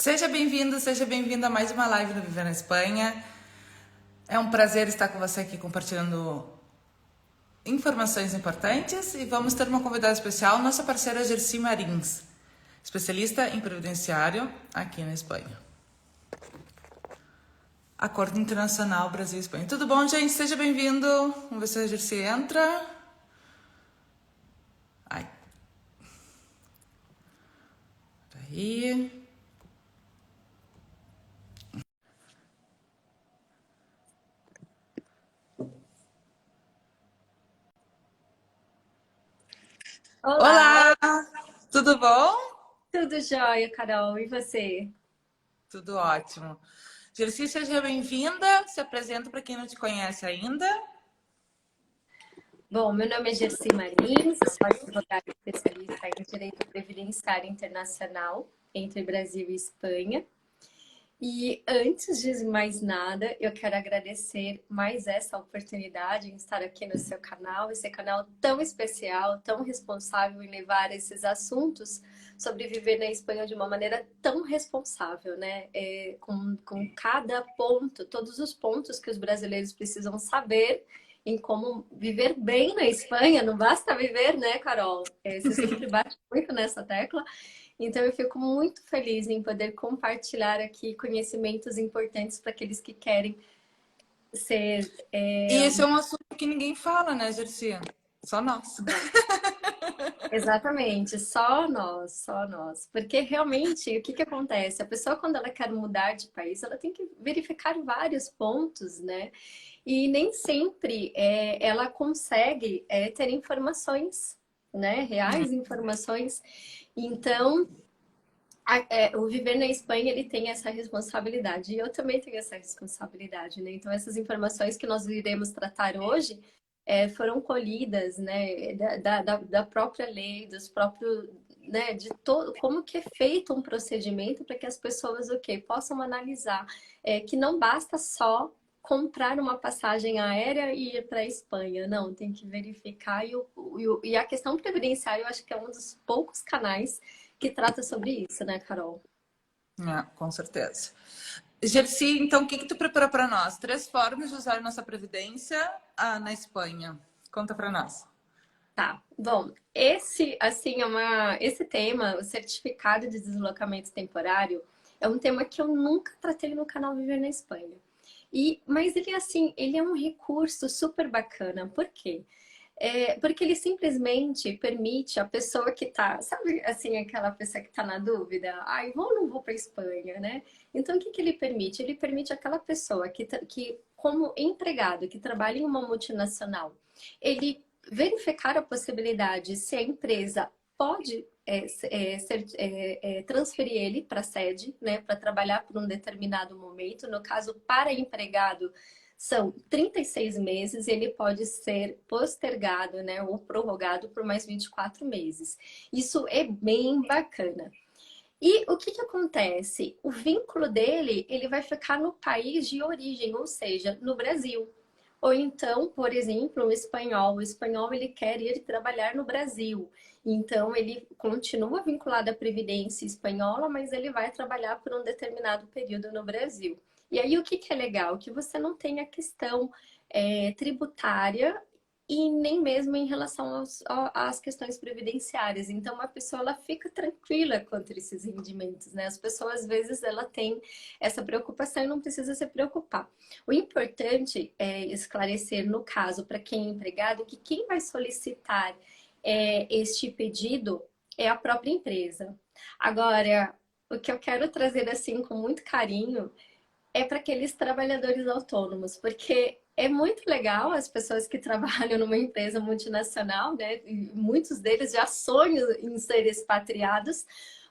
Seja bem-vindo a mais uma live do Viver na Espanha. É um prazer estar com você aqui compartilhando informações importantes e vamos ter uma convidada especial, nossa parceira Gersi Marins, especialista em previdenciário aqui na Espanha. Acordo Internacional Brasil e Espanha. Tudo bom, gente? Seja bem-vindo. Vamos ver se a Gersi entra. Ai. Peraí. Olá, Olá! Tudo bom? tudo jóia, Carol? E você? Tudo ótimo. Gersi, seja bem-vinda. Se apresenta para quem não te conhece ainda. Bom, meu nome é Gersi Marins, eu sou advogada especialista em Direito Previdenciário Internacional entre Brasil e Espanha. E antes de mais nada, eu quero agradecer mais essa oportunidade em estar aqui no seu canal, esse canal tão especial, tão responsável em levar esses assuntos sobre viver na Espanha de uma maneira tão responsável, né? Com cada ponto, todos os pontos que os brasileiros precisam saber em como viver bem na Espanha, não basta viver, né, Carol? Você sempre bate muito nessa tecla. Então, eu fico muito feliz em poder compartilhar aqui conhecimentos importantes para aqueles que querem ser. E esse é um assunto que ninguém fala, né, Gersi? Só nós. Não, exatamente, só nós, só nós. Porque realmente, o que que acontece? A pessoa, quando ela quer mudar de país, ela tem que verificar vários pontos, né? E nem sempre ela consegue ter informações, né? Reais informações. Então, o viver na Espanha, ele tem essa responsabilidade. E eu também tenho essa responsabilidade, né? Então, essas informações que nós iremos tratar hoje foram colhidas, né? Da própria lei, dos próprios... Né, de todo, como que é feito um procedimento para que as pessoas, o quê, possam analisar que não basta só comprar uma passagem aérea e ir para a Espanha. Não, tem que verificar. E a questão previdenciária, eu acho que é um dos poucos canais que trata sobre isso, né, Carol? Com certeza. Gersi, então, o que tu preparou para nós? 3 formas de usar nossa previdência na Espanha. Conta para nós. Tá. Bom, esse tema, o certificado de deslocamento temporário, é um tema que eu nunca tratei no canal Viver na Espanha. Mas ele, assim, ele é um recurso super bacana. Por quê? Porque ele simplesmente permite a pessoa que tá, sabe, assim, aquela pessoa que tá na dúvida, ai, vou ou não vou para Espanha, né? Então, o que que ele permite? Ele permite aquela pessoa que como empregado, que trabalha em uma multinacional, ele verificar a possibilidade se a empresa pode transferir ele para a sede, né, para trabalhar por um determinado momento. No caso, para empregado, são 36 meses e ele pode ser postergado, né, ou prorrogado por mais 24 meses. Isso é bem bacana. E o que que acontece? O vínculo dele, ele vai ficar no país de origem, ou seja, no Brasil. Ou então, por exemplo, o espanhol. O espanhol, ele quer ir trabalhar no Brasil. Então, ele continua vinculado à Previdência espanhola, mas ele vai trabalhar por um determinado período no Brasil. E aí, o que que é legal? Que você não tem a questão tributária e nem mesmo em relação às questões previdenciárias. Então, a pessoa ela fica tranquila quanto a esses rendimentos, né? As pessoas, às vezes, ela tem essa preocupação e não precisa se preocupar. O importante é esclarecer, no caso, para quem é empregado, que quem vai solicitar este pedido é a própria empresa. Agora, o que eu quero trazer, assim, com muito carinho, é para aqueles trabalhadores autônomos, porque é muito legal as pessoas que trabalham numa empresa multinacional, né? E muitos deles já sonham em ser expatriados,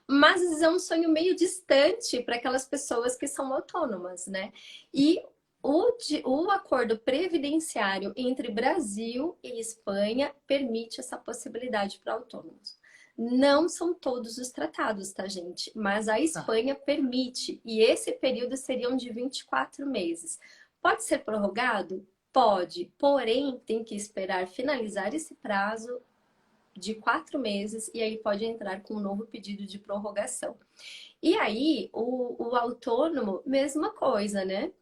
mas às vezes é um sonho meio distante para aquelas pessoas que são autônomas, né? E o acordo previdenciário entre Brasil e Espanha permite essa possibilidade para autônomos. Não são todos os tratados, tá, gente? Mas a Tá. Espanha permite, e esse período seriam de 24 meses. Pode ser prorrogado? Pode, porém tem que esperar finalizar esse prazo de 4 meses e aí pode entrar com um novo pedido de prorrogação. E aí, o autônomo, mesma coisa, né?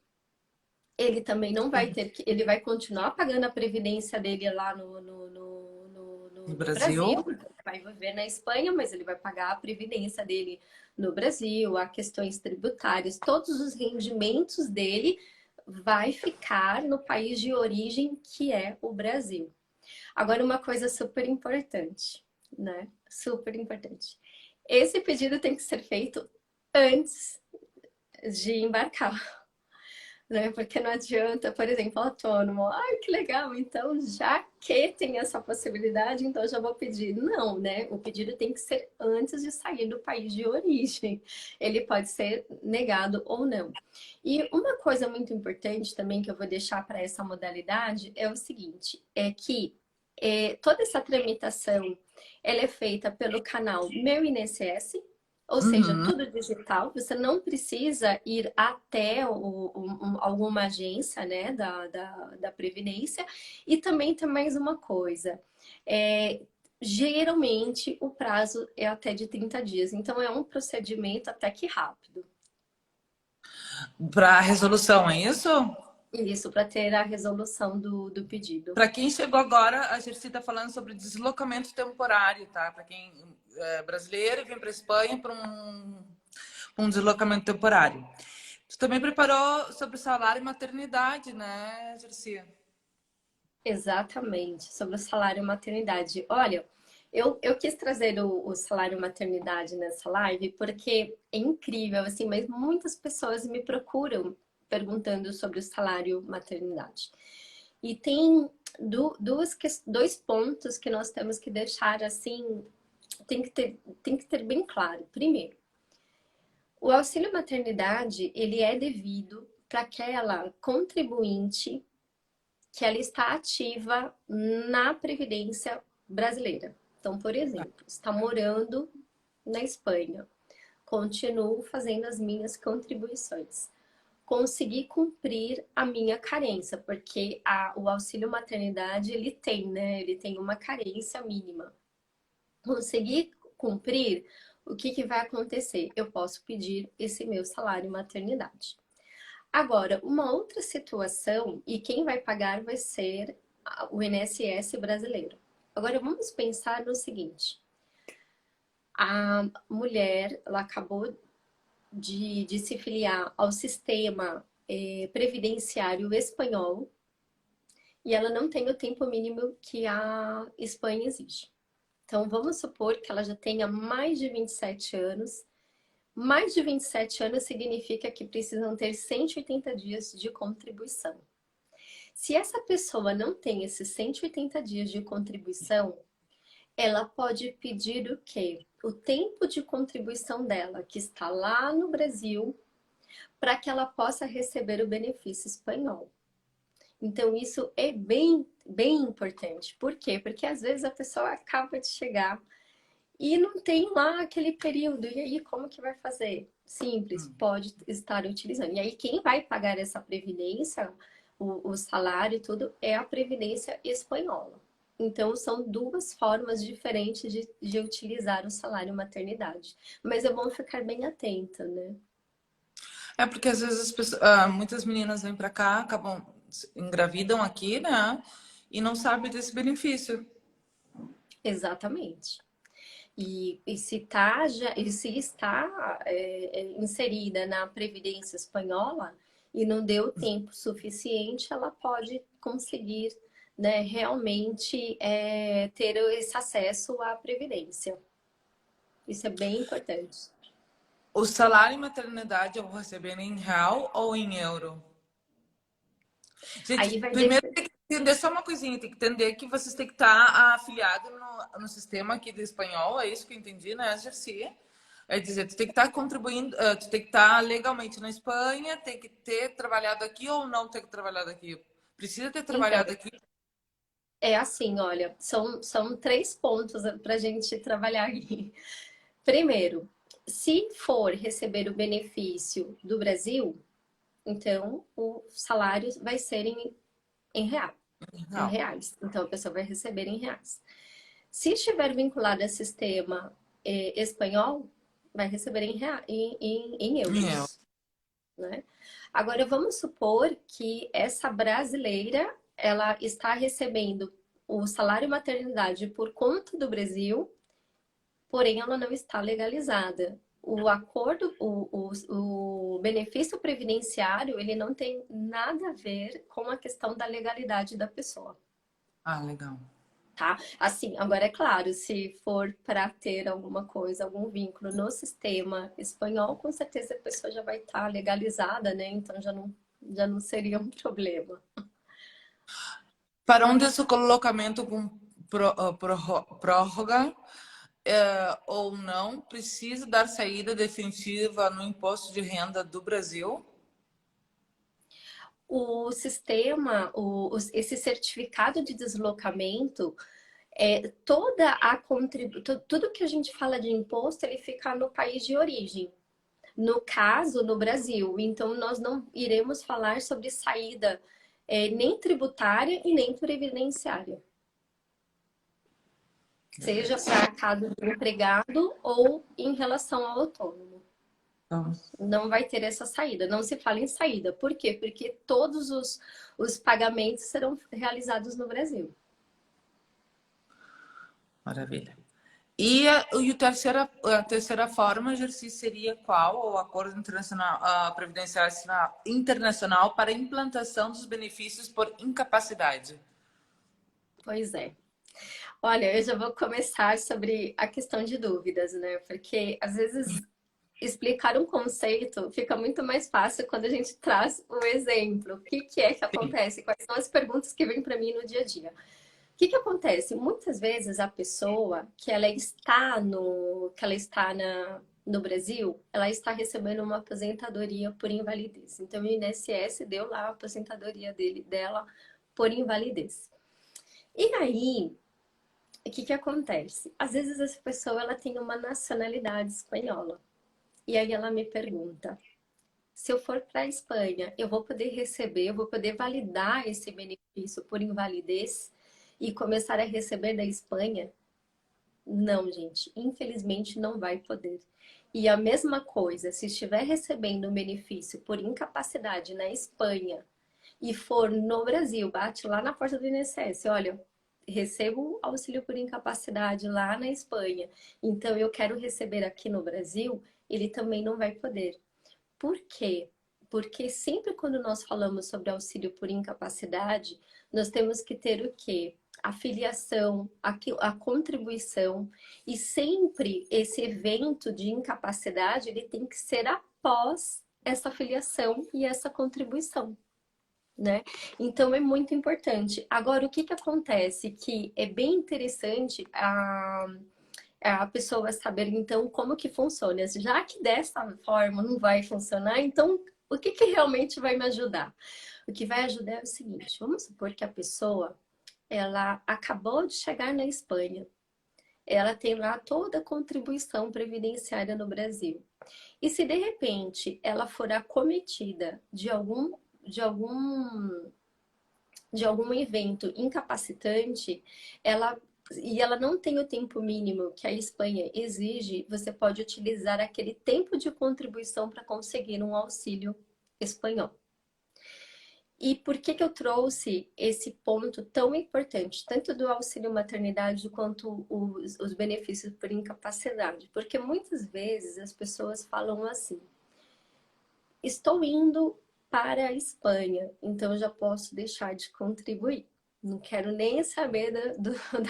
Ele também não vai ter que, ele vai continuar pagando a previdência dele lá No no Brasil, Brasil. vai viver na Espanha, mas ele vai pagar a previdência dele no Brasil, há questões tributárias, todos os rendimentos dele vai ficar no país de origem, que é o Brasil. Agora, uma coisa super importante, né? Super importante. Esse pedido tem que ser feito antes de embarcar, né? Porque não adianta, por exemplo, autônomo. Ai, que legal, então já que tem essa possibilidade, então já vou pedir. Não, né? O pedido tem que ser antes de sair do país de origem. Ele pode ser negado ou não. E uma coisa muito importante também que eu vou deixar para essa modalidade é o seguinte, é que toda essa tramitação ela é feita pelo canal Meu INSS, ou seja, Uhum. tudo digital. Você não precisa ir até alguma agência, né, da Previdência. E também tem mais uma coisa. É, geralmente, o prazo é até de 30 dias. Então, é um procedimento até que rápido. Para resolução, é isso? Isso, para ter a resolução do pedido. Para quem chegou agora, a Gersi está falando sobre deslocamento temporário, tá? Para quem é brasileiro e vem para Espanha para um deslocamento temporário. Tu também preparou sobre salário e maternidade, né, Gersi? Exatamente, sobre o salário maternidade. Olha, eu quis trazer o salário maternidade nessa live porque é incrível, assim, mas muitas pessoas me procuram perguntando sobre o salário maternidade. E tem dois pontos que nós temos que deixar, assim, tem que ter bem claro. Primeiro, o auxílio maternidade, ele é devido para aquela contribuinte que ela está ativa na Previdência brasileira. Então, por exemplo, está morando na Espanha, continuo fazendo as minhas contribuições. Consegui cumprir a minha carência, porque o auxílio maternidade ele tem, né? Ele tem uma carência mínima. Consegui cumprir, o que vai acontecer? Eu posso pedir esse meu salário maternidade. Agora, uma outra situação, e quem vai pagar vai ser o INSS brasileiro. Agora, vamos pensar no seguinte: a mulher, ela acabou de se filiar ao sistema previdenciário espanhol e ela não tem o tempo mínimo que a Espanha exige. Então, vamos supor que ela já tenha mais de 27 anos. Mais de 27 anos significa que precisam ter 180 dias de contribuição. Se essa pessoa não tem esses 180 dias de contribuição, ela pode pedir o quê? O tempo de contribuição dela, que está lá no Brasil, para que ela possa receber o benefício espanhol. Então, isso é bem importante. Por quê? Porque às vezes a pessoa acaba de chegar e não tem lá aquele período. E aí, como que vai fazer? Simples, pode estar utilizando. E aí, quem vai pagar essa previdência, o salário e tudo, é a previdência espanhola. Então, são duas formas diferentes de utilizar o salário maternidade. Mas é bom ficar bem atenta, né? É porque às vezes muitas meninas vêm para cá, acabam engravidam aqui, né? E não sabem desse benefício. Exatamente. E se está inserida na Previdência Espanhola e não deu tempo suficiente, ela pode conseguir, né, realmente ter esse acesso à Previdência. Isso é bem importante. O salário e maternidade eu vou receber em real ou em euro? Gente, Aí vai primeiro depender. tem que entender só uma coisinha, tem que entender que vocês têm que estar afiliado no sistema aqui do espanhol, é isso que eu entendi, né, Gersi? É dizer, tu tem que estar contribuindo, tu tem que estar legalmente na Espanha, tem que ter trabalhado aqui ou não ter trabalhado aqui? Precisa ter Então, trabalhado aqui? é assim, olha, são 3 pontos para a gente trabalhar aqui. Primeiro, se for receber o benefício do Brasil, então o salário vai ser em real, em Não. reais. Então a pessoa vai receber em reais. Se estiver vinculado a sistema espanhol, vai receber em Meu. euros, né? Agora, vamos supor que essa brasileira, ela está recebendo o salário maternidade por conta do Brasil, porém ela não está legalizada. O acordo, o benefício previdenciário, ele não tem nada a ver com a questão da legalidade da pessoa. Ah, legal. Tá? Assim, agora é claro, se for para ter alguma coisa, algum vínculo no sistema espanhol, com certeza a pessoa já vai estar legalizada, né? Então já não seria um problema. Para um deslocamento com prórroga ou não, precisa dar saída definitiva no imposto de renda do Brasil? O sistema, esse certificado de deslocamento, tudo que a gente fala de imposto, ele fica no país de origem. No caso, no Brasil. Então, nós não iremos falar sobre saída nem tributária e nem previdenciária. Seja para caso do empregado ou em relação ao autônomo. Então, Não vai ter essa saída. Não se fala em saída. Por quê? Porque todos os pagamentos serão realizados no Brasil. maravilha. A terceira forma de exercício seria qual? O acordo internacional, a previdenciária internacional para a implantação dos benefícios por incapacidade. Pois é. Olha, eu já vou começar sobre a questão de dúvidas, né? Porque às vezes explicar um conceito fica muito mais fácil quando a gente traz o exemplo. O que é que acontece? Quais são as perguntas que vêm para mim no dia a dia? O que acontece? Muitas vezes a pessoa que ela está no Brasil, ela está recebendo uma aposentadoria por invalidez. Então o INSS deu lá a aposentadoria dela por invalidez. E aí, o que acontece? Às vezes essa pessoa ela tem uma nacionalidade espanhola. E aí ela me pergunta: se eu for para a Espanha, eu vou poder receber, eu vou poder validar esse benefício por invalidez e começar a receber da Espanha? Não, gente, infelizmente não vai poder. E a mesma coisa, se estiver recebendo um benefício por incapacidade na Espanha e for no Brasil, bate lá na porta do INSS, olha, recebo auxílio por incapacidade lá na Espanha, então eu quero receber aqui no Brasil, ele também não vai poder. Por quê? Porque sempre quando nós falamos sobre auxílio por incapacidade, nós temos que ter o quê? A filiação, a contribuição, e sempre esse evento de incapacidade, ele tem que ser após essa filiação e essa contribuição, né? Então é muito importante. Agora, o que acontece? Que é bem interessante a pessoa saber, então, como que funciona. Já que dessa forma não vai funcionar, então, o que realmente vai me ajudar? O que vai ajudar é o seguinte, vamos supor que a pessoa, ela acabou de chegar na Espanha, ela tem lá toda a contribuição previdenciária no Brasil. E se de repente ela for acometida de algum evento incapacitante, ela não tem o tempo mínimo que a Espanha exige, você pode utilizar aquele tempo de contribuição para conseguir um auxílio espanhol. E por que eu trouxe esse ponto tão importante, tanto do auxílio maternidade quanto os benefícios por incapacidade? Porque muitas vezes as pessoas falam assim: estou indo para a Espanha, então eu já posso deixar de contribuir. Não quero nem saber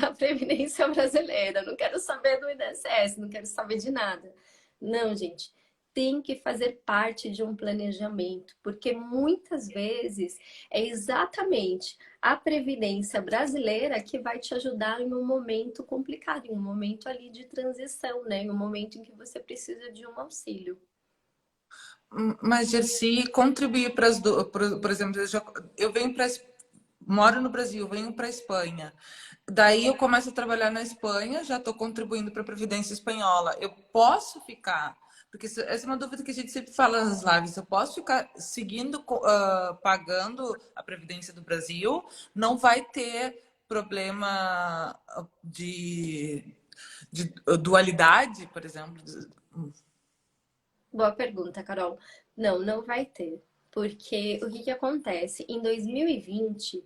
da Previdência Brasileira, não quero saber do INSS, não quero saber de nada. Não, gente, tem que fazer parte de um planejamento, porque muitas vezes é exatamente a Previdência Brasileira que vai te ajudar em um momento complicado, em um momento ali de transição, né? Em um momento em que você precisa de um auxílio. Mas, Gersi, contribuir para as duas, por exemplo, eu venho para moro no Brasil, venho para a Espanha. Daí eu começo a trabalhar na Espanha, já estou contribuindo para a Previdência Espanhola. Eu posso ficar, porque essa é uma dúvida que a gente sempre fala nas lives, eu posso ficar seguindo, pagando a Previdência do Brasil, não vai ter problema de dualidade, por exemplo? Boa pergunta, Carol. Não, não vai ter. Porque o que que acontece? Em 2020,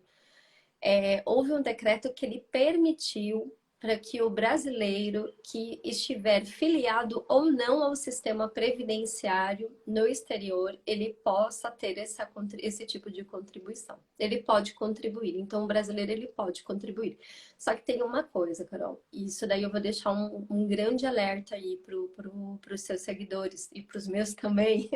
houve um decreto que ele permitiu para que o brasileiro que estiver filiado ou não ao sistema previdenciário no exterior, ele possa ter esse tipo de contribuição. Ele pode contribuir. Então, o brasileiro, ele pode contribuir. Só que tem uma coisa, Carol. Isso daí eu vou deixar um grande alerta aí para os seus seguidores e para os meus também.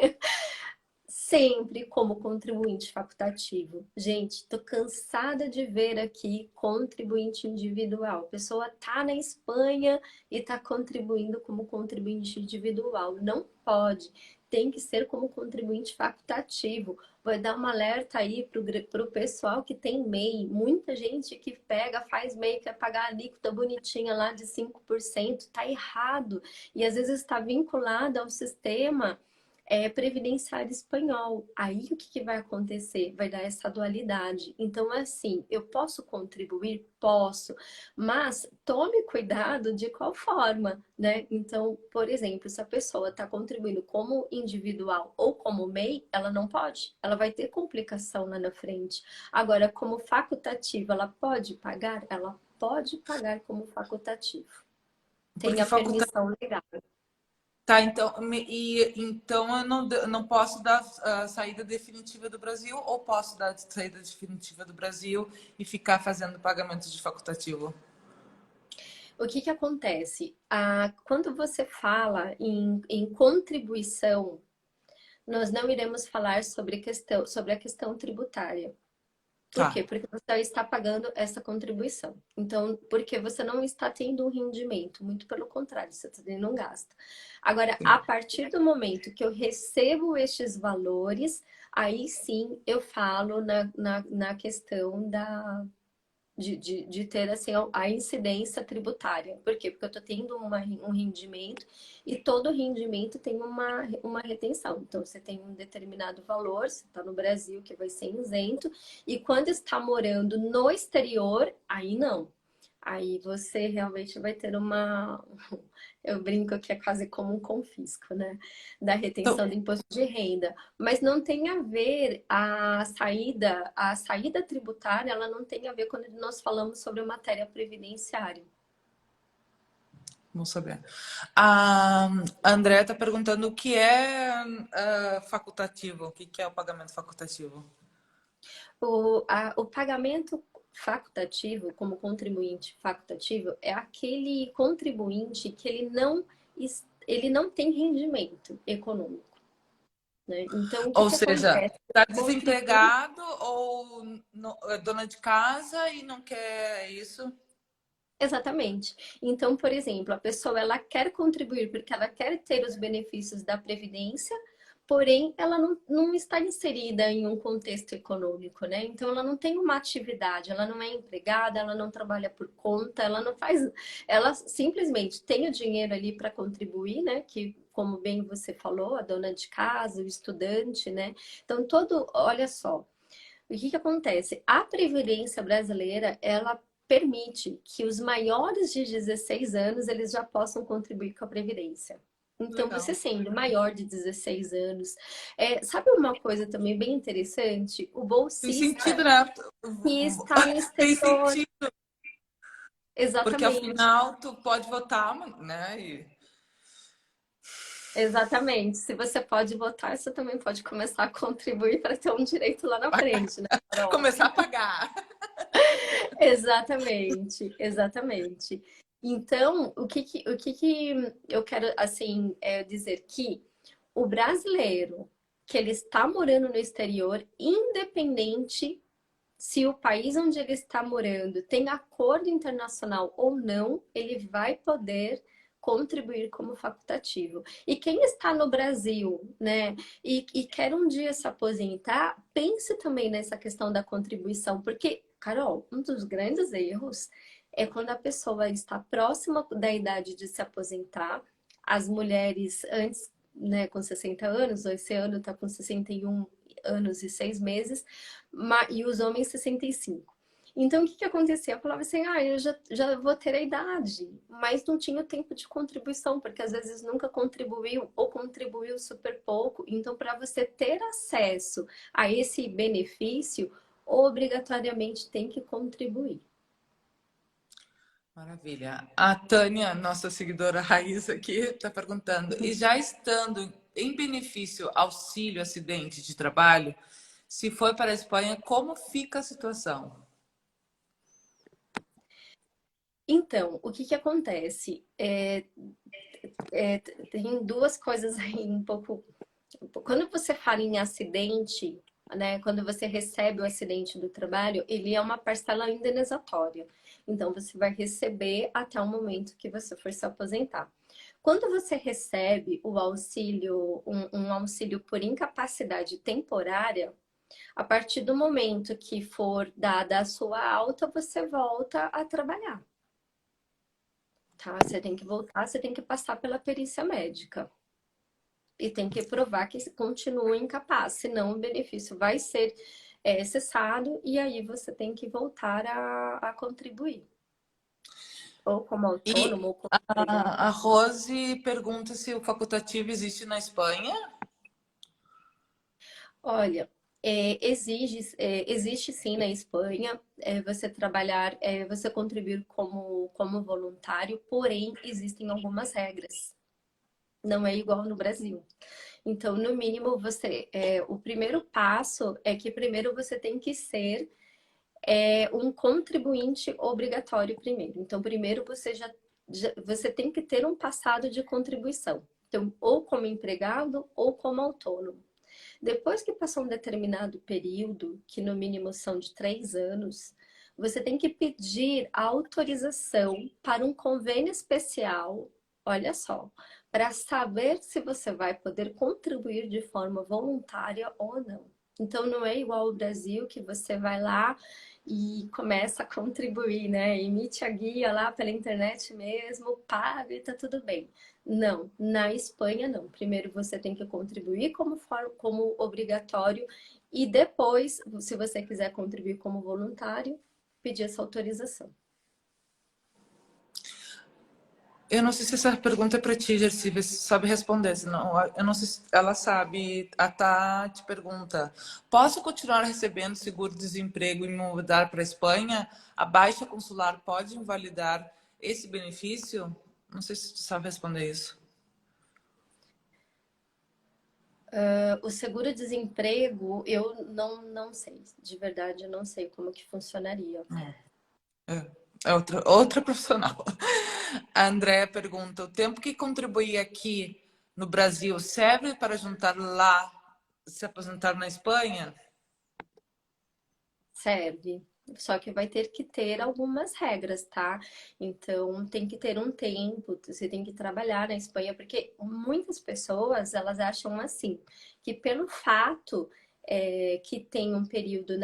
Sempre como contribuinte facultativo. Gente, tô cansada de ver aqui contribuinte individual. A pessoa tá na Espanha e tá contribuindo como contribuinte individual. Não pode. Tem que ser como contribuinte facultativo. Vou dar um alerta aí pro pessoal que tem MEI. Muita gente que pega, faz MEI, quer pagar a alíquota bonitinha lá de 5%. Tá errado. E às vezes está vinculado ao sistema previdenciário espanhol. Aí o que que vai acontecer? Vai dar essa dualidade. Então, assim, eu posso contribuir? Posso, mas tome cuidado de qual forma, né? Então, por exemplo, se a pessoa está contribuindo como individual ou como MEI, ela não pode. Ela vai ter complicação lá na frente. Agora, como facultativo, ela pode pagar? Ela pode pagar como facultativo. Tem Porque a permissão legal. Tá, então, então eu não posso dar a saída definitiva do Brasil ou posso dar a saída definitiva do Brasil e ficar fazendo pagamento de facultativo? O que que acontece? Quando você fala em contribuição, nós não iremos falar sobre a questão tributária. Por quê? Tá. Porque você está pagando essa contribuição. Então, porque você não está tendo um rendimento, muito pelo contrário, você está tendo um gasto. Agora, a partir do momento que eu recebo estes valores, aí sim eu falo na questão de ter assim, a incidência tributária. Por quê? Porque eu estou tendo um rendimento e todo rendimento tem uma retenção. Então, você tem um determinado valor, você está no Brasil, que vai ser isento, e quando está morando no exterior, aí não. Aí você realmente vai ter eu brinco que é quase como um confisco, né? Da Então, retenção do imposto de renda. Mas não tem a ver a saída tributária, ela não tem a ver quando nós falamos sobre matéria previdenciária. vamos saber. A Andrea está perguntando o que é facultativo, o que é o pagamento facultativo? O pagamento facultativo, como contribuinte facultativo, é aquele contribuinte que ele não tem rendimento econômico, né? Então, o que Ou que seja, acontece? está Contribui. desempregado ou é dona de casa e não quer isso? Exatamente. Então, por exemplo, a pessoa ela quer contribuir porque ela quer ter os benefícios da Previdência, porém ela não está inserida em um contexto econômico, né? Então ela não tem uma atividade, ela não é empregada, ela não trabalha por conta, ela não faz, ela simplesmente tem o dinheiro ali para contribuir, né? Que como bem você falou, a dona de casa, o estudante, né? Então olha só, o que que acontece? A Previdência brasileira, ela permite que os maiores de 16 anos eles já possam contribuir com a Previdência. Então, você Legal. sendo maior de 16 anos, sabe uma coisa também bem interessante? O Tem sentido, bolsista né? que está no Tem exterior, sentido, porque exatamente, afinal tu pode votar, né? exatamente. Se você pode votar, você também pode começar a contribuir para ter um direito lá na frente, né, Carol? Começar a pagar. Exatamente, exatamente. Então, o que que eu quero, assim, dizer que o brasileiro que ele está morando no exterior, independente se o país onde ele está morando tem acordo internacional ou não, ele vai poder contribuir como facultativo. E quem está no Brasil, né, e quer um dia se aposentar, pense também nessa questão da contribuição, porque, Carol, um dos grandes erros é quando a pessoa está próxima da idade de se aposentar, as mulheres antes, né, com 60 anos, esse ano está com 61 anos e 6 meses, e os homens 65. Então, o que que acontecia? Eu falava assim, eu já vou ter a idade, mas não tinha o tempo de contribuição, porque às vezes nunca contribuiu ou contribuiu super pouco. Então, para você ter acesso a esse benefício, obrigatoriamente tem que contribuir. Maravilha. A Tânia, nossa seguidora raiz aqui, está perguntando: e já estando em benefício auxílio acidente de trabalho, se for para a Espanha, como fica a situação? Então, o que que acontece? Tem duas coisas aí um pouco. Quando você fala em acidente, né? Quando você recebe o acidente do trabalho, ele é uma parcela indenizatória. Então, você vai receber até o momento que você for se aposentar. Quando você recebe o auxílio, um auxílio por incapacidade temporária, a partir do momento que for dada a sua alta, você volta a trabalhar, tá? Você tem que voltar, você tem que passar pela perícia médica. E tem que provar que continua incapaz, senão o benefício vai ser cessado e aí você tem que voltar a contribuir. Ou como E autônomo, ou como empregado. a Rose pergunta se o facultativo existe na Espanha. Olha, existe sim na Espanha você trabalhar, você contribuir como voluntário, porém existem algumas regras. Não é igual no Brasil. Então, no mínimo, o primeiro passo é que primeiro você tem que ser um contribuinte obrigatório primeiro. Então, primeiro você tem que ter um passado de contribuição. Então, ou como empregado ou como autônomo. Depois que passou um determinado período, que no mínimo são de 3 anos, você tem que pedir autorização para um convênio especial, olha só, para saber se você vai poder contribuir de forma voluntária ou não. Então, não é igual ao Brasil, que você vai lá e começa a contribuir, né? Emite a guia lá pela internet mesmo, paga e tá tudo bem. Não, na Espanha não. Primeiro você tem que contribuir como obrigatório e depois, se você quiser contribuir como voluntário, pedir essa autorização. Eu não sei se essa pergunta é para ti, Gersi, vê se sabe responder. Senão, eu não sei se ela sabe. A Tati pergunta: posso continuar recebendo seguro-desemprego e me mudar para a Espanha? A baixa consular pode invalidar esse benefício? Não sei se tu sabe responder isso. O seguro-desemprego, eu não sei, de verdade, eu não sei como que funcionaria. É outra profissional. A Andrea pergunta: o tempo que contribuí aqui no Brasil serve para juntar lá, se aposentar na Espanha? Serve. Só que vai ter que ter algumas regras, tá? Então, tem que ter um tempo, você tem que trabalhar na Espanha, porque muitas pessoas, elas acham assim, que pelo fato que tem um período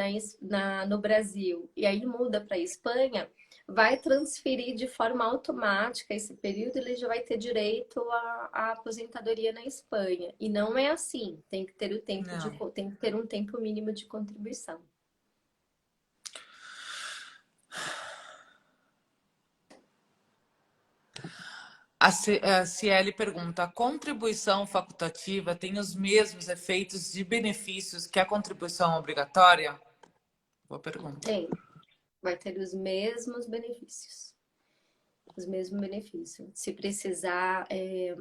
no Brasil e aí muda para a Espanha, vai transferir de forma automática esse período, ele já vai ter direito à aposentadoria na Espanha. E não é assim, tem que ter Não. tem que ter um tempo mínimo de contribuição. A Ciele pergunta: a contribuição facultativa tem os mesmos efeitos de benefícios que a contribuição obrigatória? Boa pergunta. Tem. Vai ter os mesmos benefícios. Os mesmos benefícios. Se precisar,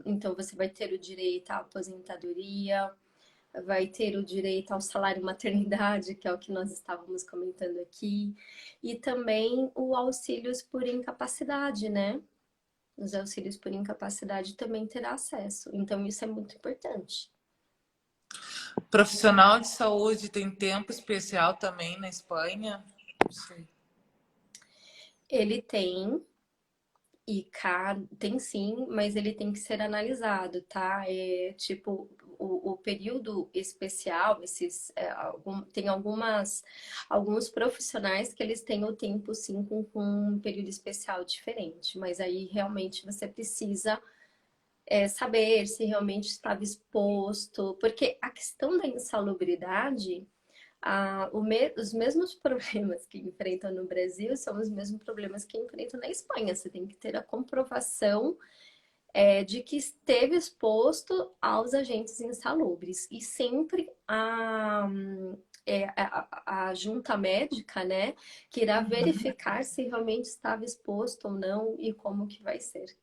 então você vai ter o direito à aposentadoria, vai ter o direito ao salário maternidade, que é o que nós estávamos comentando aqui, e também o auxílios por incapacidade, né? Os auxílios por incapacidade também terá acesso. Então, isso é muito importante. Profissional de saúde tem tempo especial também na Espanha? Não sei. Ele tem, e tem sim, mas ele tem que ser analisado, tá? Tipo, o período especial, tem alguns profissionais que eles têm o tempo sim com um período especial diferente, mas aí realmente você precisa saber se realmente estava exposto, porque a questão da insalubridade os mesmos problemas que enfrentam no Brasil são os mesmos problemas que enfrentam na Espanha. Você tem que ter a comprovação de que esteve exposto aos agentes insalubres. E sempre a junta médica, né, que irá verificar se realmente estava exposto ou não e como que vai ser.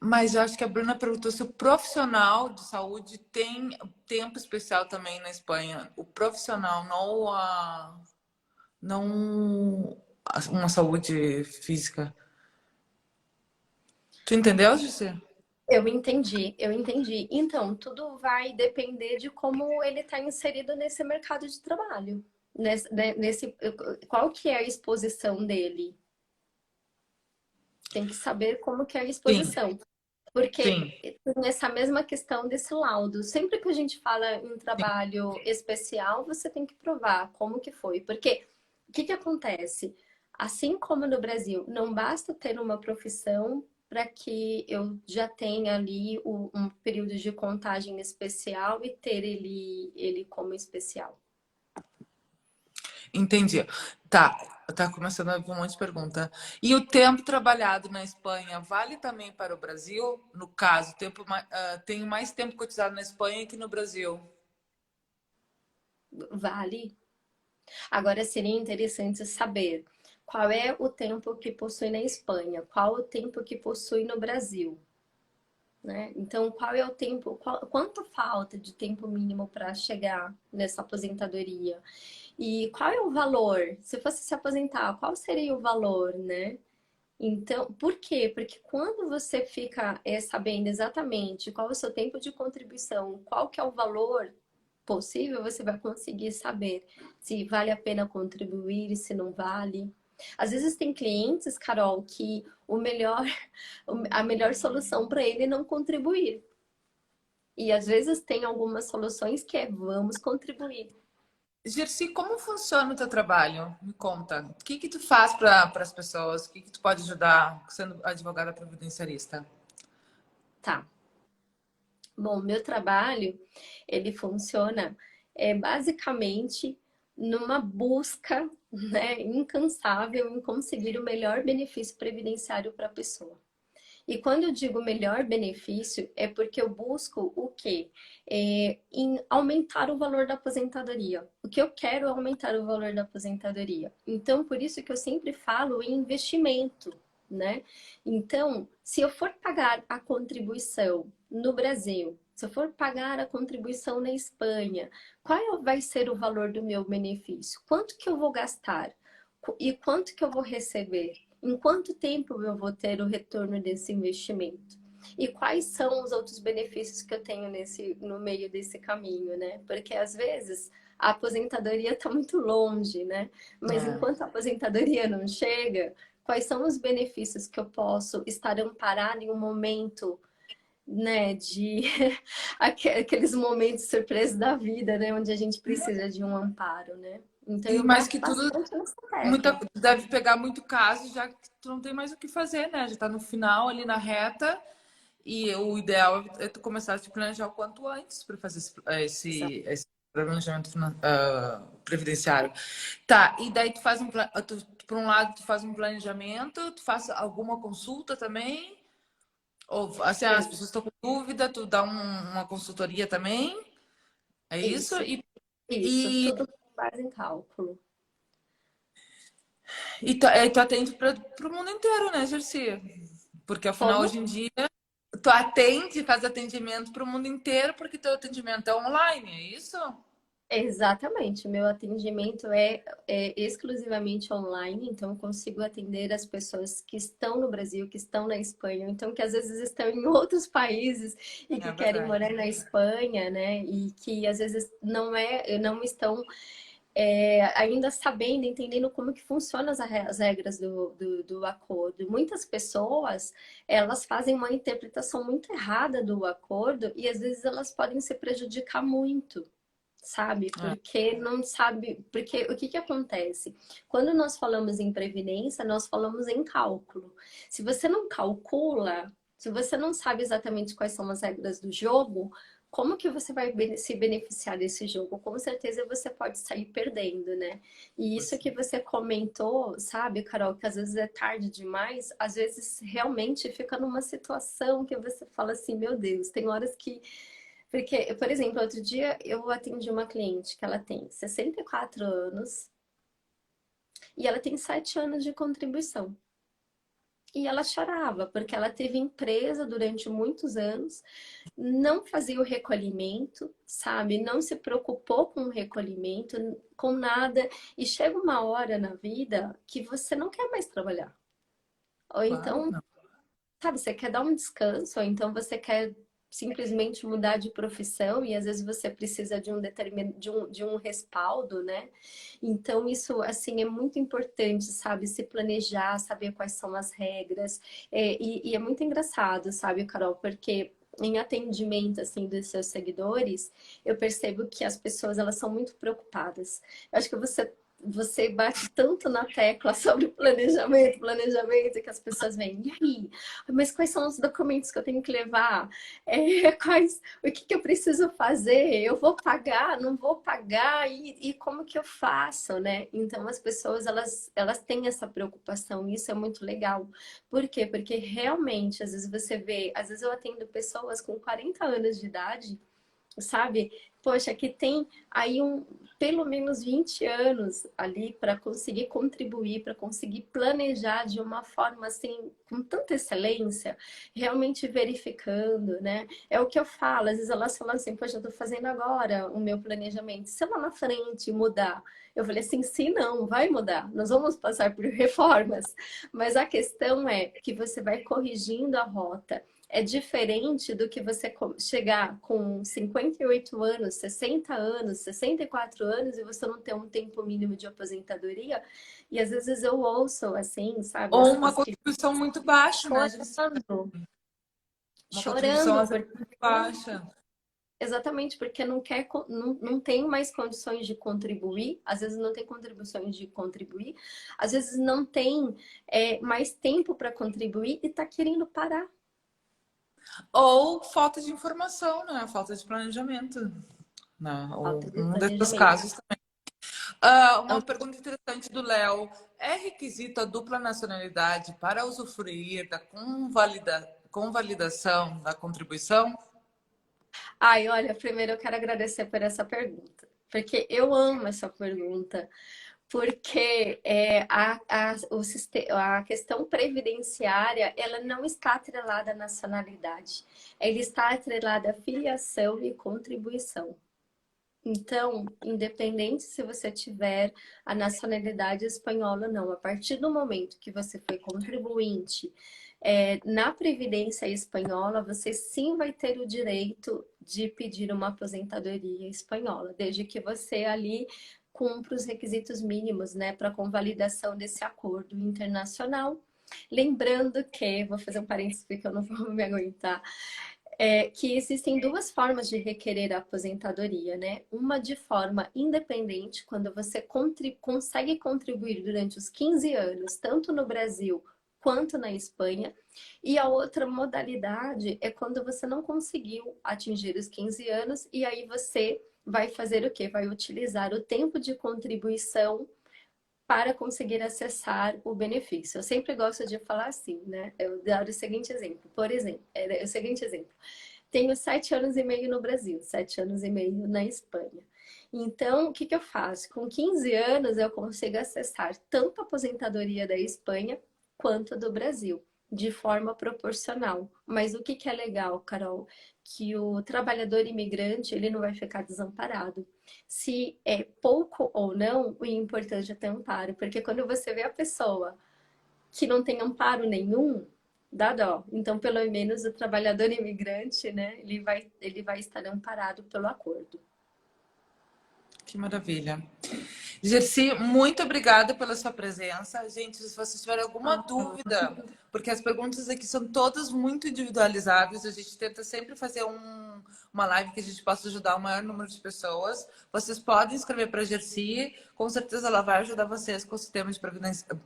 Mas eu acho que a Bruna perguntou se o profissional de saúde tem tempo especial também na Espanha. O profissional, não uma saúde física. Tu entendeu, Gisele? Eu entendi, eu entendi. Então, tudo vai depender de como ele está inserido nesse mercado de trabalho. Qual que é a exposição dele? Tem que saber como que é a Sim, exposição. Porque sim. nessa mesma questão desse laudo, sempre que a gente fala em trabalho especial, você tem que provar como que foi. Porque o que que acontece? Assim como no Brasil, não basta ter uma profissão para que eu já tenha ali um período de contagem especial e ter ele como especial. Entendi. Tá começando a vir um monte de pergunta. E o tempo trabalhado na Espanha vale também para o Brasil? No caso, tenho mais tempo cotizado na Espanha que no Brasil. Vale? Agora seria interessante saber qual é o tempo que possui na Espanha, qual o tempo que possui no Brasil. Né? Então, qual é o tempo, quanto falta de tempo mínimo para chegar nessa aposentadoria? E qual é o valor? Se fosse se aposentar, qual seria o valor, né? Então, por quê? Porque quando você fica sabendo exatamente qual é o seu tempo de contribuição, qual que é o valor possível, você vai conseguir saber se vale a pena contribuir, se não vale. Às vezes tem clientes, Carol, que a melhor solução para ele é não contribuir. E às vezes tem algumas soluções que é vamos contribuir. Gersi, como funciona o teu trabalho? Me conta. O que tu faz para as pessoas? O que tu pode ajudar sendo advogada previdenciarista? Tá. Bom, meu trabalho, ele funciona basicamente numa busca, né, incansável em conseguir o melhor benefício previdenciário para a pessoa. E quando eu digo melhor benefício, é porque eu busco o quê? Em aumentar o valor da aposentadoria. O que eu quero é aumentar o valor da aposentadoria. Então, por isso que eu sempre falo em investimento, né? Então, se eu for pagar a contribuição no Brasil, se eu for pagar a contribuição na Espanha, vai ser o valor do meu benefício? Quanto que eu vou gastar? E quanto que eu vou receber? Em quanto tempo eu vou ter o retorno desse investimento? E quais são os outros benefícios que eu tenho no meio desse caminho, né? Porque às vezes a aposentadoria está muito longe, né? Mas É. enquanto a aposentadoria não chega, quais são os benefícios que eu posso estar amparado em um momento, né, de aqueles momentos surpresa da vida, né, onde a gente precisa de um amparo, né? Então E eu mais bato que tudo, bastante nessa tecla. deve pegar muito caso, já que tu não tem mais o que fazer, né? Já tá no final, ali na reta. E o ideal é tu começar a te planejar o quanto antes para fazer esse planejamento previdenciário. Tá, e daí tu faz por um lado, tu faz um planejamento, tu faz alguma consulta também? Ou assim, as pessoas estão com dúvida, tu dá uma consultoria também? É isso? Isso, isso, E, tudo com base em cálculo. tu atende para o mundo inteiro, né, Gercia? Porque afinal, Como? hoje em dia, tu atende, faz atendimento para o mundo inteiro, porque teu atendimento é online, é isso? Exatamente, meu atendimento é exclusivamente online, então eu consigo atender as pessoas que estão no Brasil, que estão na Espanha, então que às vezes estão em outros países e É que querem verdade. morar na Espanha, né? E que às vezes não estão ainda sabendo, entendendo como que funcionam as regras do acordo. Muitas pessoas, elas fazem uma interpretação muito errada do acordo e às vezes elas podem se prejudicar muito, sabe? É. Porque não sabe, porque o que que acontece? Quando nós falamos em previdência, nós falamos em cálculo. Se você não calcula, se você não sabe exatamente quais são as regras do jogo, como que você vai se beneficiar desse jogo? Com certeza você pode sair perdendo, né? E isso que você comentou, sabe, Carol, que às vezes é tarde demais, às vezes realmente fica numa situação que você fala assim, meu Deus, tem horas que... Porque, por exemplo, outro dia eu atendi uma cliente que ela tem 64 anos e ela tem 7 anos de contribuição. E ela chorava, porque ela teve empresa durante muitos anos, não fazia o recolhimento, sabe? Não se preocupou com o recolhimento, com nada. E chega uma hora na vida que você não quer mais trabalhar. Ou Claro que então, não. sabe, você quer dar um descanso, ou então você quer simplesmente mudar de profissão e às vezes você precisa de um de um respaldo, né? Então isso assim é muito importante, sabe? Se planejar, saber quais são as regras. E é muito engraçado, sabe, Carol, porque em atendimento assim dos seus seguidores, eu percebo que as pessoas elas são muito preocupadas. Eu acho que você bate tanto na tecla sobre planejamento, planejamento, que as pessoas vêm, e aí? Mas quais são os documentos que eu tenho que levar? O que que eu preciso fazer? Eu vou pagar? Não vou pagar? E como que eu faço, né? Então, as pessoas, elas têm essa preocupação, e isso é muito legal. Por quê? Porque realmente, às vezes você vê, às vezes eu atendo pessoas com 40 anos de idade, sabe? Poxa, que tem aí pelo menos 20 anos ali para conseguir contribuir, para conseguir planejar de uma forma assim, com tanta excelência, realmente verificando, né? É o que eu falo, às vezes elas falam assim, poxa, eu estou fazendo agora o meu planejamento, se lá na frente mudar, eu falei assim, sim, não, vai mudar, nós vamos passar por reformas, mas a questão é que você vai corrigindo a rota. É diferente do que você chegar com 58 anos, 60 anos, 64 anos e você não ter um tempo mínimo de aposentadoria. E às vezes eu ouço assim, sabe, Ou uma as contribuição muito baixa, né? chorando, Uma contribuição chorando, às vezes porque muito baixa. exatamente porque não quer, não tem mais condições de contribuir, às vezes não tem contribuições de contribuir, às vezes não tem mais tempo para contribuir e está querendo parar. Ou falta de informação, né? Falta de planejamento. Não, Falta de um desses planejamento. casos. Uma pergunta interessante do Léo. É requisito a dupla nacionalidade para usufruir da convalidação da contribuição? Ai, olha, primeiro eu quero agradecer por essa pergunta, porque eu amo essa pergunta, porque a questão previdenciária, ela não está atrelada à nacionalidade, ela está atrelada à filiação e contribuição. Então, independente se você tiver a nacionalidade espanhola ou não, a partir do momento que você foi contribuinte na Previdência Espanhola, você sim vai ter o direito de pedir uma aposentadoria espanhola, desde que você ali cumpra os requisitos mínimos, né, para convalidação desse acordo internacional. Lembrando que, vou fazer um parênteses porque eu não vou me aguentar, que existem duas formas de requerer a aposentadoria, né? Uma de forma independente, quando você consegue contribuir durante os 15 anos, tanto no Brasil quanto na Espanha, e a outra modalidade é quando você não conseguiu atingir os 15 anos e aí você vai fazer o quê? Vai utilizar o tempo de contribuição para conseguir acessar o benefício. Eu sempre gosto de falar assim, né? Eu dar o seguinte exemplo. Por exemplo, o seguinte exemplo. Tenho 7 anos e meio no Brasil, 7 anos e meio na Espanha. Então, o que que eu faço? Com 15 anos, eu consigo acessar tanto a aposentadoria da Espanha quanto a do Brasil, de forma proporcional. Mas o que que é legal, Carol? Que o trabalhador imigrante, ele não vai ficar desamparado. Se é pouco ou não, o importante é ter amparo. Porque quando você vê a pessoa que não tem amparo nenhum, dá dó. Então, pelo menos o trabalhador imigrante, né, ele vai estar amparado pelo acordo. Que maravilha. Gersi, muito obrigada pela sua presença. Gente, se vocês tiverem alguma dúvida, porque as perguntas aqui são todas muito individualizáveis, a gente tenta sempre fazer uma live que a gente possa ajudar o maior número de pessoas. Vocês podem escrever para a Gersi, com certeza ela vai ajudar vocês com o sistema de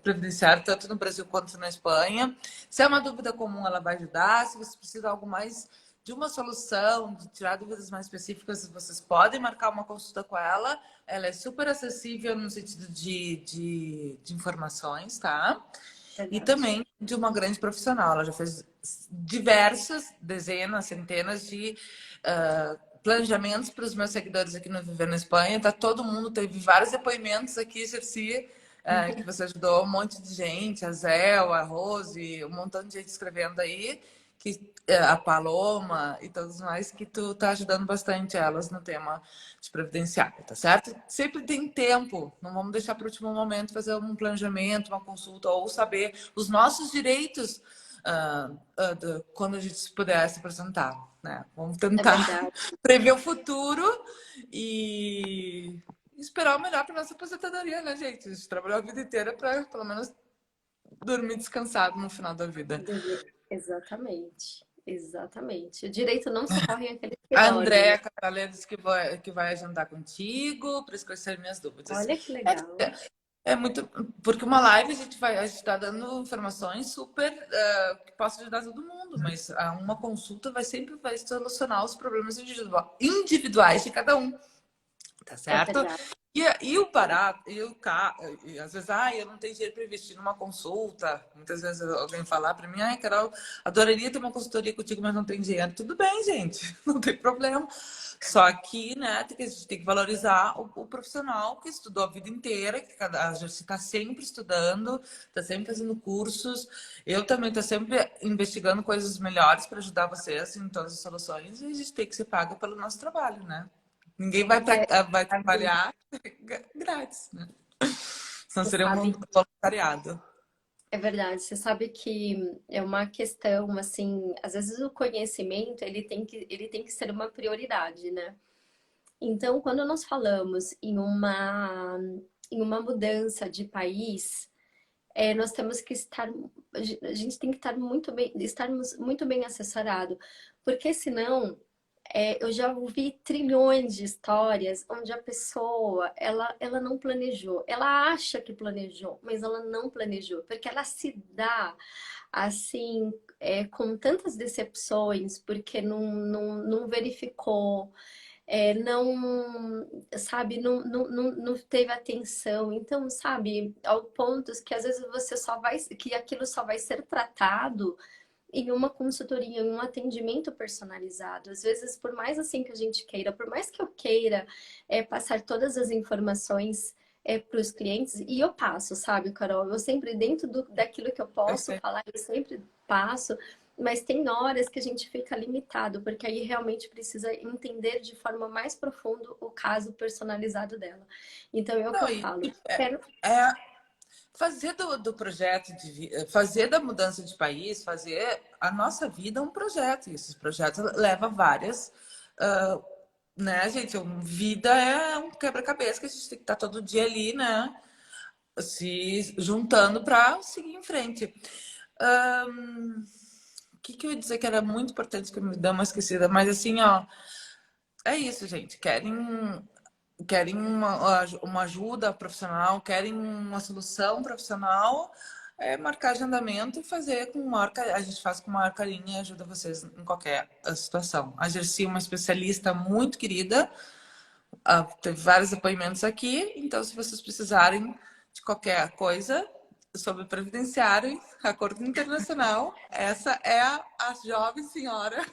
previdenciário, tanto no Brasil quanto na Espanha. Se é uma dúvida comum, ela vai ajudar. Se você precisa de algo mais de uma solução, de tirar dúvidas mais específicas, vocês podem marcar uma consulta com ela. Ela é super acessível no sentido de informações, tá? E Verdade. também de uma grande profissional. Ela já fez diversas, dezenas, centenas de planejamentos para os meus seguidores aqui no Viver na Espanha. Tá todo mundo, teve vários depoimentos aqui, Gerci, que você ajudou um monte de gente, a Zéu, a Rose, um montão de gente escrevendo aí, que a Paloma e todos mais, que tu tá ajudando bastante elas no tema de previdenciário, tá certo? Sempre tem tempo, não vamos deixar para o último momento fazer um planejamento, uma consulta, ou saber os nossos direitos quando a gente puder se apresentar, né? Vamos É tentar verdade. prever o futuro e esperar o melhor para nossa aposentadoria, né, gente? A gente trabalhou a vida inteira para, pelo menos, dormir descansado no final da vida. Exatamente. Exatamente. O direito não se corre aqueles que A dormem, né? Andréa Catalã disse que vai agendar contigo para esclarecer minhas dúvidas. Olha que legal. É muito. Porque uma live a gente está dando informações super que possam ajudar todo mundo, mas uma consulta sempre vai solucionar os problemas individuais de cada um. Tá É certo? verdade. E o barato, e às vezes, eu não tenho dinheiro para investir numa consulta. Muitas vezes alguém falar para mim, Carol, adoraria ter uma consultoria contigo, mas não tem dinheiro. Tudo bem, gente, não tem problema. Só que, né, a gente tem que valorizar o profissional que estudou a vida inteira, que a gente está sempre estudando, está sempre fazendo cursos. Eu também estou sempre investigando coisas melhores para ajudar vocês em todas as soluções, e a gente tem que ser paga pelo nosso trabalho, né? Ninguém vai trabalhar grátis, né? Senão Você seria um sabe, voluntariado. é verdade. Você sabe que é uma questão, assim, às vezes o conhecimento, ele tem que ser uma prioridade, né? Então, quando nós falamos em uma mudança de país, nós temos que estar, a gente tem que estar muito bem, estarmos muito bem assessorado, porque senão eu já ouvi trilhões de histórias onde a pessoa, ela não planejou. Ela acha que planejou, mas ela não planejou, porque ela se dá, assim, com tantas decepções, porque não verificou, não, sabe, não teve atenção. Então, sabe, ao pontos que às vezes que aquilo só vai ser tratado em uma consultoria, em um atendimento personalizado. Às vezes, por mais assim que a gente queira, por mais que eu queira passar todas as informações para os clientes, e eu passo, sabe, Carol? Eu sempre, dentro daquilo que eu posso falar, eu sempre passo, mas tem horas que a gente fica limitado, porque aí realmente precisa entender de forma mais profunda o caso personalizado dela. Então, é o que Não, eu falo. é fazer do projeto, fazer da mudança de país, fazer a nossa vida um projeto. E esses projetos levam várias. Né, gente? Vida é um quebra-cabeça que a gente tem que estar todo dia ali, né? Se juntando para seguir em frente. O que eu ia dizer que era muito importante que me deu uma esquecida, mas assim, ó, é isso, gente. Querem uma ajuda profissional, querem uma solução profissional, marcar agendamento e fazer com a gente faz com o maior carinho e ajuda vocês em qualquer situação. A Gerci é uma especialista muito querida, teve vários depoimentos aqui, então se vocês precisarem de qualquer coisa sobre previdenciário, acordo internacional, essa é a jovem senhora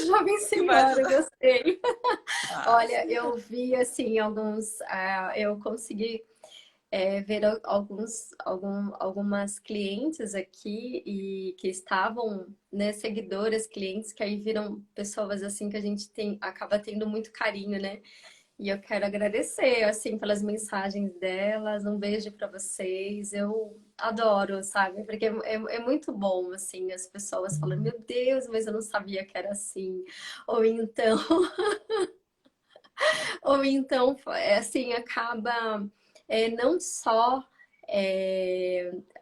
Jovem que vai senhora, ajudar. gostei. Olha, Sim. eu vi assim alguns, eu consegui ver algumas clientes aqui e que estavam, né, seguidoras, clientes que aí viram pessoas assim que a gente acaba tendo muito carinho, né? E eu quero agradecer assim pelas mensagens delas. Um beijo para vocês. Eu adoro, sabe? Porque é muito bom assim as pessoas falando, meu Deus, mas eu não sabia que era assim. Ou então ou então, assim, acaba não só,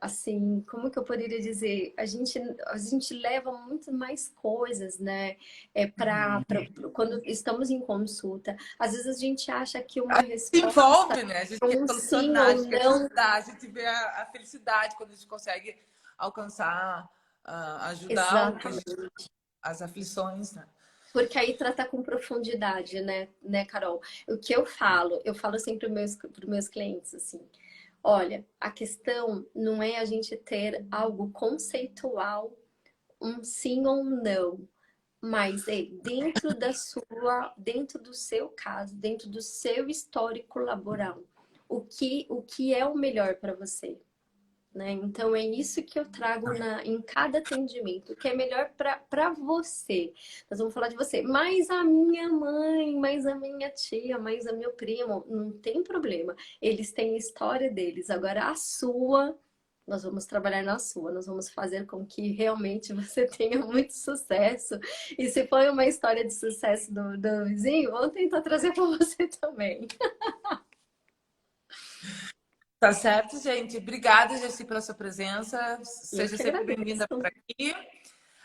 assim, como que eu poderia dizer? A gente leva muito mais coisas, né? Quando estamos em consulta. Às vezes a gente acha que uma Se resposta envolve, né? A gente é quer um sim solucionar, a ou gente quer não. ajudar, a gente vê a felicidade quando a gente consegue alcançar, ajudar o que Exatamente. as aflições, né? Porque aí trata com profundidade, né, Carol? O que eu falo sempre para os meus clientes, assim, olha, a questão não é a gente ter algo conceitual, um sim ou um não, mas é dentro do seu caso, dentro do seu histórico laboral, o que é o melhor para você? Né? Então é isso que eu trago em cada atendimento, o que é melhor para você. Nós vamos falar de você, mas a minha mãe, mas a minha tia, mas a meu primo, não tem problema. Eles têm a história deles. Agora a sua, nós vamos trabalhar na sua, nós vamos fazer com que realmente você tenha muito sucesso. E se foi uma história de sucesso do vizinho, vamos tentar trazer para você também. Tá certo, gente. Obrigada, Jessi, pela sua presença. Eu Seja que sempre bem-vinda agradeço. por aqui.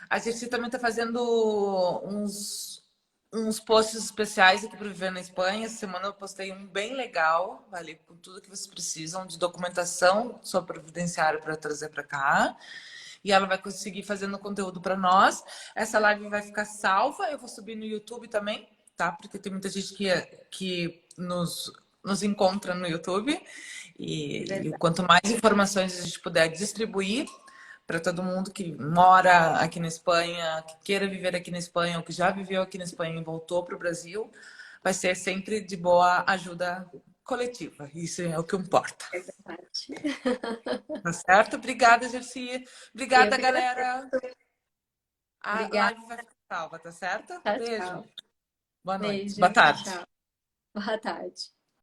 A Jessi também está fazendo uns posts especiais aqui para Viver na Espanha. Essa semana eu postei um bem legal, vale, com tudo que vocês precisam de documentação sobre previdenciário para trazer para cá. E ela vai conseguir fazendo conteúdo para nós. Essa live vai ficar salva. Eu vou subir no YouTube também, tá? Porque tem muita gente que nos encontra no YouTube. E Verdade. quanto mais informações a gente puder distribuir para todo mundo que mora aqui na Espanha, que queira viver aqui na Espanha, ou que já viveu aqui na Espanha e voltou para o Brasil, vai ser sempre de boa ajuda coletiva. Isso é o que importa. É verdade. Tá certo? Obrigada, Gercia. Eu Obrigada, que agradeço. galera. A Obrigada. live vai ficar salva, tá certo? Tchau, Beijo. tchau. Boa noite. Beijo. Boa Tchau, tarde. tchau. Boa tarde.